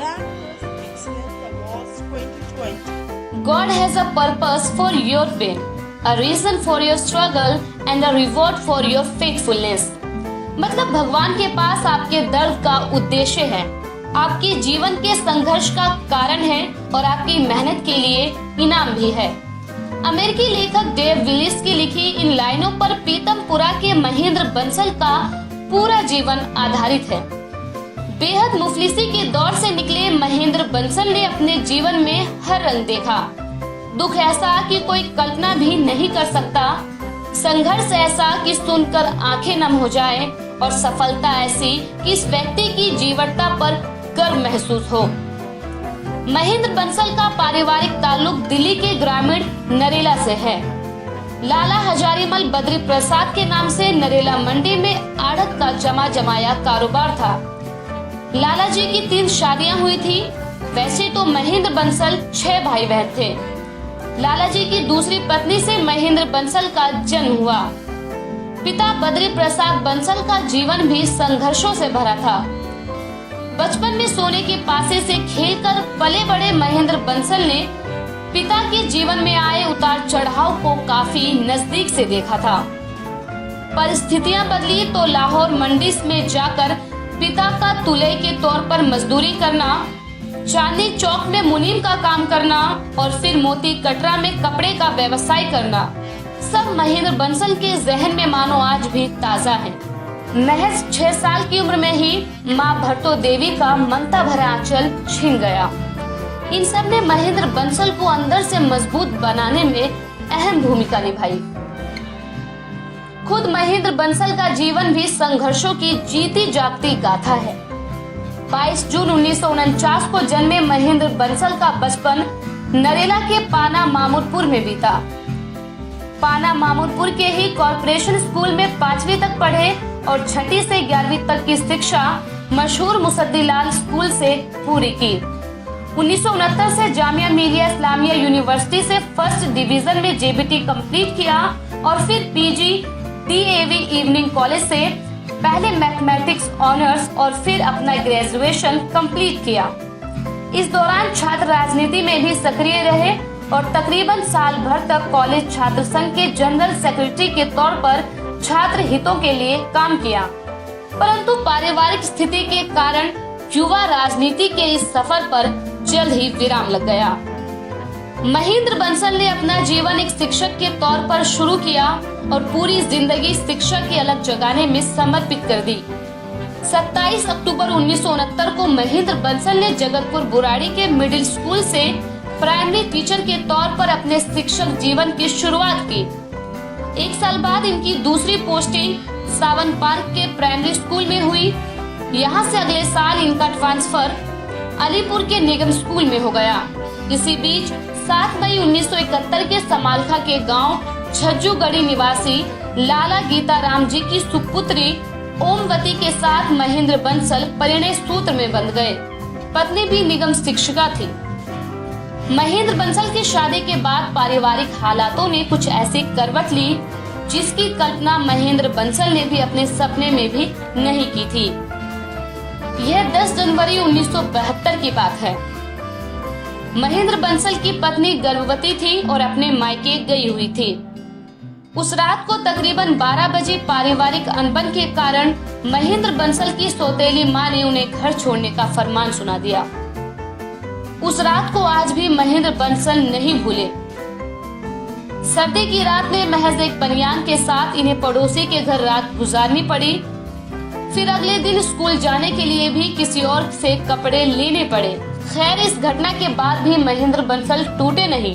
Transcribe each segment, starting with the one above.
Excellence Awards 2020. God has a purpose for your pain, a reason for your struggle and a reward for your faithfulness. मतलब भगवान के पास आपके दर्द का उद्देश्य है, आपके जीवन के संघर्ष का कारण है और आपकी मेहनत के लिए इनाम भी है। अमेरिकी लेखक डेव विलिस की लिखी इन लाइनों पर पीतमपुरा के महेंद्र बंसल का पूरा जीवन आधारित है। बेहद मुफलिसी के दौर से निकले महेंद्र बंसल ने अपने जीवन में हर रंग देखा। दुख ऐसा कि कोई कल्पना भी नहीं कर सकता, संघर्ष ऐसा कि सुनकर आंखें नम हो जाए और सफलता ऐसी कि इस व्यक्ति की जीवटता पर गर्व महसूस हो। महेंद्र बंसल का पारिवारिक ताल्लुक दिल्ली के ग्रामीण नरेला से है। लाला हजारीमल बद्री प्रसाद के नाम से नरेला मंडी में आढ़त का जमा जमाया कारोबार था। लाला जी की 3 शादियां हुई थी। वैसे तो महेंद्र बंसल 6 भाई बहन थे। लाला जी की दूसरी पत्नी से महेंद्र बंसल का जन्म हुआ। पिता बद्री प्रसाद बंसल का जीवन भी संघर्षों से भरा था। बचपन में सोने के पासे से खेलकर पले बड़े महेंद्र बंसल ने पिता के जीवन में आए उतार चढ़ाव को काफी नजदीक से देखा था। परिस्थितियां बदली तो लाहौर मंडी में जाकर पिता का तुलई के तौर पर मजदूरी करना, चांदनी चौक में मुनीम का काम करना और फिर मोती कटरा में कपड़े का व्यवसाय करना, सब महेंद्र बंसल के जहन में मानो आज भी ताजा है। महज 6 साल की उम्र में ही माँ भट्टो देवी का ममता भरा आंचल छीन गया। इन सब ने महेंद्र बंसल को अंदर से मजबूत बनाने में अहम भूमिका निभाई। खुद महेंद्र बंसल का जीवन भी संघर्षों की जीती जागती गाथा है। 22 जून 1949 को जन्मे महेंद्र बंसल का बचपन नरेला के पाना मामूदपुर में बीता। पाना मामूदपुर के ही कॉर्पोरेशन स्कूल में 5वीं तक पढ़े और 6ठी से 11वीं तक की शिक्षा मशहूर मुसद्दीलाल स्कूल से पूरी की। 1969 से जामिया मिलिया इस्लामिया यूनिवर्सिटी से फर्स्ट डिवीजन में जेबीटी कंप्लीट किया और फिर पीजी डीएवी इवनिंग कॉलेज से पहले मैथमेटिक्स ऑनर्स और फिर अपना ग्रेजुएशन कंप्लीट किया। इस दौरान छात्र राजनीति में भी सक्रिय रहे और तकरीबन साल भर तक कॉलेज छात्र संघ के जनरल सेक्रेटरी के तौर पर छात्र हितों के लिए काम किया। परंतु पारिवारिक स्थिति के कारण युवा राजनीति के इस सफर पर जल्द ही विराम लग गया। महेंद्र बंसल ने अपना जीवन एक शिक्षक के तौर पर शुरू किया और पूरी जिंदगी शिक्षा की अलग जगाने में समर्पित कर दी। 27 अक्टूबर 1969 को महेंद्र बंसल ने जगतपुर बुराड़ी के मिडिल स्कूल से प्राइमरी टीचर के तौर पर अपने शिक्षक जीवन की शुरुआत की। 1 साल बाद इनकी दूसरी पोस्टिंग सावन पार्क के प्राइमरी स्कूल में हुई। यहाँ से अगले साल इनका ट्रांसफर अलीपुर के निगम स्कूल में हो गया। इसी बीच 7 मई 1971 के समालखा के गांव छज्जूगढ़ी निवासी लाला गीताराम जी की सुपुत्री ओमवती के साथ महेंद्र बंसल परिणय सूत्र में बंध गए। पत्नी भी निगम शिक्षिका थी। महेंद्र बंसल की शादी के बाद पारिवारिक हालातों ने कुछ ऐसी करवट ली जिसकी कल्पना महेंद्र बंसल ने भी अपने सपने में भी नहीं की थी। यह 10 जनवरी 1972 की बात है। महेंद्र बंसल की पत्नी गर्भवती थी और अपने मायके गई हुई थी। उस रात को तकरीबन 12 बजे पारिवारिक अनबन के कारण महेंद्र बंसल की सौतेली मां ने उन्हें घर छोड़ने का फरमान सुना दिया। उस रात को आज भी महेंद्र बंसल नहीं भूले। सर्दी की रात में महज एक बनियान के साथ इन्हें पड़ोसी के घर रात गुजारनी पड़ी। फिर अगले दिन स्कूल जाने के लिए भी किसी और से कपड़े लेने पड़े। खैर, इस घटना के बाद भी महेंद्र बंसल टूटे नहीं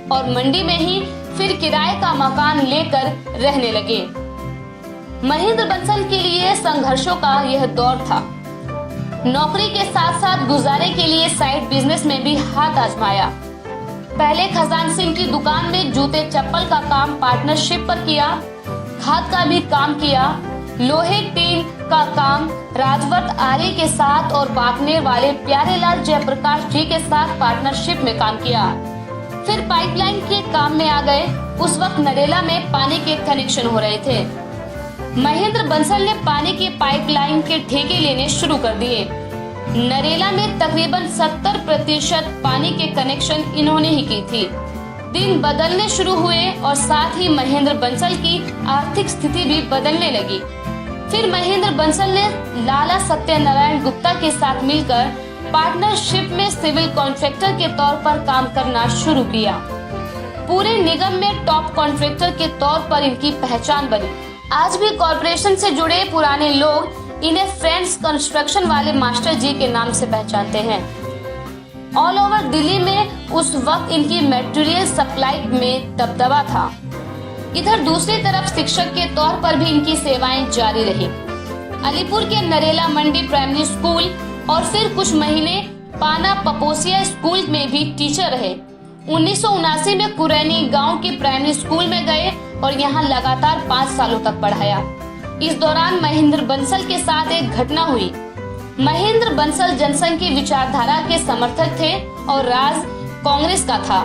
और मंडी में ही फिर किराए का मकान लेकर रहने लगे। महेंद्र बंसल के लिए संघर्षों का यह दौर था। नौकरी के साथ साथ गुजारे के लिए साइड बिजनेस में भी हाथ आजमाया। पहले खजान सिंह की दुकान में जूते चप्पल का काम पार्टनरशिप पर किया। खाद का भी काम किया। लोहे टीन का काम राजवर्त आर्य के साथ और बाकनेर वाले प्यारेलाल जयप्रकाश जी के साथ पार्टनरशिप में काम किया। फिर पाइपलाइन के काम में आ गए। उस वक्त नरेला में पानी के कनेक्शन हो रहे थे। महेंद्र बंसल ने पानी के पाइपलाइन के ठेके लेने शुरू कर दिए। नरेला में तकरीबन 70% पानी के कनेक्शन इन्होंने ही की थी। दिन बदलने शुरू हुए और साथ ही महेंद्र बंसल की आर्थिक स्थिति भी बदलने लगी। फिर महेंद्र बंसल ने लाला सत्यनारायण गुप्ता के साथ मिलकर पार्टनरशिप में सिविल कॉन्ट्रैक्टर के तौर पर काम करना शुरू किया। पूरे निगम में टॉप कॉन्ट्रैक्टर के तौर पर इनकी पहचान बनी। आज भी कॉर्पोरेशन से जुड़े पुराने लोग इन्हें फ्रेंड्स कंस्ट्रक्शन वाले मास्टर जी के नाम से पहचानते हैं। ऑल ओवर दिल्ली में उस वक्त इनकी मटेरियल सप्लाई में दबदबा था। इधर दूसरी तरफ शिक्षक के तौर पर भी इनकी सेवाएं जारी रही। अलीपुर के नरेला मंडी प्राइमरी स्कूल और फिर कुछ महीने पाना पपोसिया स्कूल में भी टीचर रहे। 1979 में कुरैनी गांव के प्राइमरी स्कूल में गए और यहां लगातार 5 सालों तक पढ़ाया। इस दौरान महेंद्र बंसल के साथ एक घटना हुई। महेंद्र बंसल जनसंघ की विचारधारा के समर्थक थे और राज कांग्रेस का था।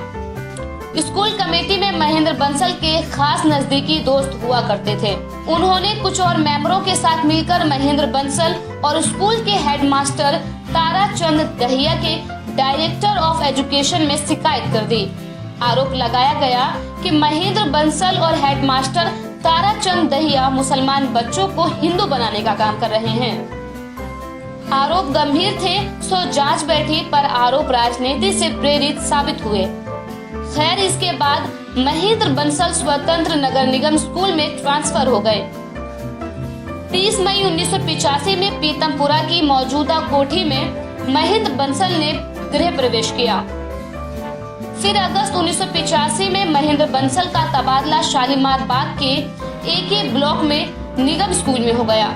स्कूल कमेटी में महेंद्र बंसल के खास नजदीकी दोस्त हुआ करते थे। उन्होंने कुछ और मेंबरों के साथ मिलकर महेंद्र बंसल और स्कूल के हेडमास्टर ताराचंद दहिया के डायरेक्टर ऑफ एजुकेशन में शिकायत कर दी। आरोप लगाया गया कि महेंद्र बंसल और हेडमास्टर ताराचंद दहिया मुसलमान बच्चों को हिंदू बनाने का काम कर रहे हैं। आरोप गंभीर थे, सो जांच बैठी, पर आरोप राजनीति से प्रेरित साबित हुए। खैर, इसके बाद महेंद्र बंसल स्वतंत्र नगर निगम स्कूल में ट्रांसफर हो गए। 30 मई 1985 में पीतमपुरा की मौजूदा कोठी में महेंद्र बंसल ने गृह प्रवेश किया। फिर अगस्त 1985 में महेंद्र बंसल का तबादला शालीमार बाग के AK ब्लॉक में निगम स्कूल में हो गया।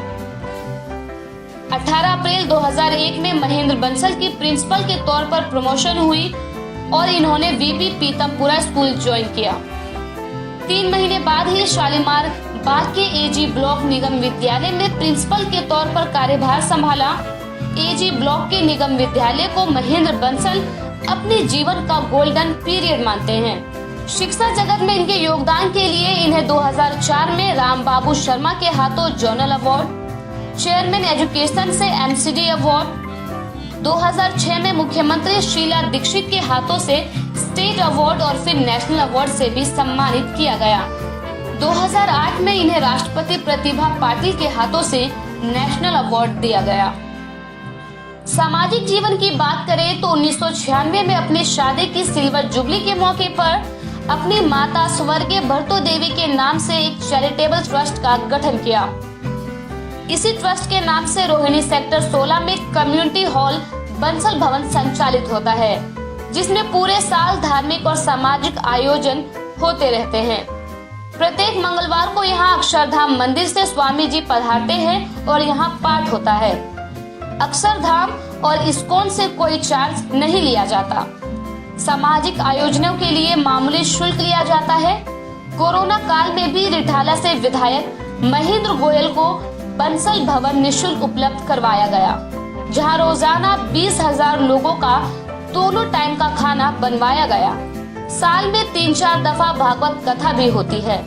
18 अप्रैल 2001 में महेंद्र बंसल की प्रिंसिपल के तौर पर प्रमोशन हुई और इन्होंने VP पीतमपुरा स्कूल ज्वाइन किया। 3 महीने बाद ही शालीमार बाग के AG ब्लॉक निगम विद्यालय में प्रिंसिपल के तौर पर कार्यभार संभाला। AG ब्लॉक के निगम विद्यालय को महेंद्र बंसल अपने जीवन का गोल्डन पीरियड मानते हैं। शिक्षा जगत में इनके योगदान के लिए इन्हें 2004 में राम बाबू शर्मा के हाथों जर्नल अवार्ड, चेयरमैन एजुकेशन से MCD अवार्ड, 2006 में मुख्यमंत्री शीला दीक्षित के हाथों से स्टेट अवार्ड और फिर नेशनल अवार्ड से भी सम्मानित किया गया। 2008 में इन्हें राष्ट्रपति प्रतिभा पाटिल के हाथों से नेशनल अवार्ड दिया गया। सामाजिक जीवन की बात करें तो 1996 में अपनी शादी की सिल्वर जुबली के मौके पर अपनी माता स्वर्गीय भरतो देवी के नाम से एक चैरिटेबल ट्रस्ट का गठन किया। इसी ट्रस्ट के नाम से रोहिणी सेक्टर 16 में कम्युनिटी हॉल बंसल भवन संचालित होता है, जिसमें पूरे साल धार्मिक और सामाजिक आयोजन होते रहते हैं। प्रत्येक मंगलवार को यहाँ अक्षरधाम मंदिर से स्वामी जी पधारते हैं और यहाँ पाठ होता है। अक्षरधाम और इस्कॉन से कोई चार्ज नहीं लिया जाता। सामाजिक आयोजनों के लिए मामूली शुल्क लिया जाता है। कोरोना काल में भी रिठाला से विधायक महेंद्र गोयल को बंसल भवन निःशुल्क उपलब्ध करवाया गया, जहां रोजाना 20,000 लोगों का दोनों टाइम का खाना बनवाया गया। साल में 3-4 दफा भागवत कथा भी होती है।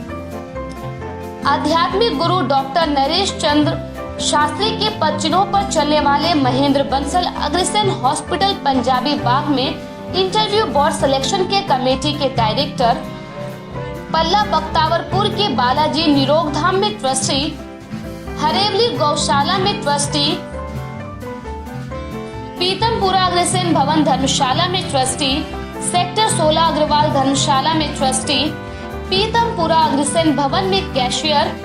आध्यात्मिक गुरु डॉक्टर नरेश चंद्र शास्त्री के पदचिन्हों पर चलने वाले महेंद्र बंसल अग्रसेन हॉस्पिटल पंजाबी बाग में इंटरव्यू बोर्ड सिलेक्शन के कमेटी के डायरेक्टर, पल्ला बख्तावरपुर के बालाजी निरोग धाम में ट्रस्टी, हरेवली गौशाला में ट्रस्टी, पीतमपुरा अग्रसेन भवन धर्मशाला में ट्रस्टी, सेक्टर 16 अग्रवाल धर्मशाला में ट्रस्टी, पीतमपुरा अग्रसेन भवन में कैशियर,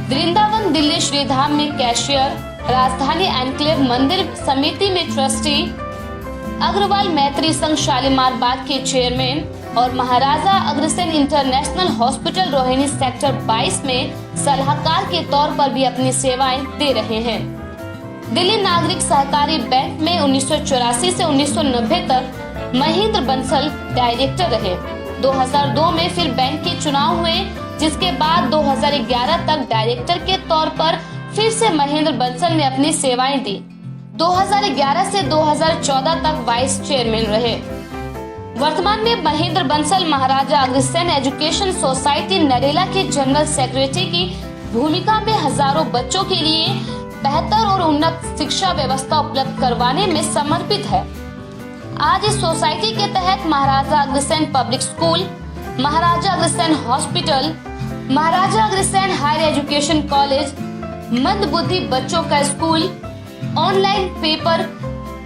वृंदावन दिल्ली श्रीधाम में कैशियर, राजधानी एनक्लेव मंदिर समिति में ट्रस्टी, अग्रवाल मैत्री संघ शालीमार बाग के चेयरमैन और Maharaja Agrasen international hospital Rohini sector 22 में सलाहकार के तौर पर भी अपनी सेवाएं दे रहे हैं। दिल्ली नागरिक सहकारी बैंक में 1984 से 1990 तक महेंद्र बंसल डायरेक्टर रहे। 2002 में फिर बैंक के चुनाव हुए, जिसके बाद 2011 तक डायरेक्टर के तौर पर फिर से महेंद्र बंसल ने अपनी सेवाएं दी। 2011 से 2014 तक वाइस चेयरमैन रहे। वर्तमान में महेंद्र बंसल महाराजा अग्रसेन एजुकेशन सोसाइटी नरेला के जनरल सेक्रेटरी की भूमिका में हजारों बच्चों के लिए बेहतर और उन्नत शिक्षा व्यवस्था उपलब्ध करवाने में समर्पित है। आज इस सोसाइटी के तहत Maharaja Agrasen public school, Maharaja Agrasen hospital, Maharaja Agrasen higher education college, मंदबुद्धि बच्चों का स्कूल, ऑनलाइन पेपर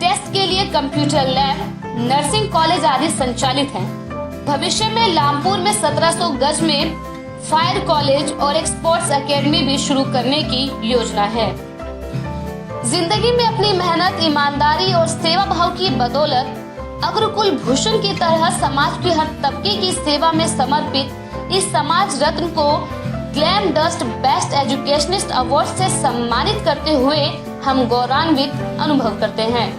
टेस्ट के लिए कंप्यूटर लैब, नर्सिंग कॉलेज आदि संचालित हैं। भविष्य में लामपुर में 1700 गज में फायर कॉलेज और एक स्पोर्ट्स एकेडमी भी शुरू करने की योजना है। जिंदगी में अपनी मेहनत, ईमानदारी और सेवा भाव की बदौलत अग्रकुल भूषण की तरह समाज के हर तबके की सेवा में समर्पित इस समाज रत्न को glam dust best educationist award से सम्मानित करते हुए हम गौरवान्वित अनुभव करते हैं।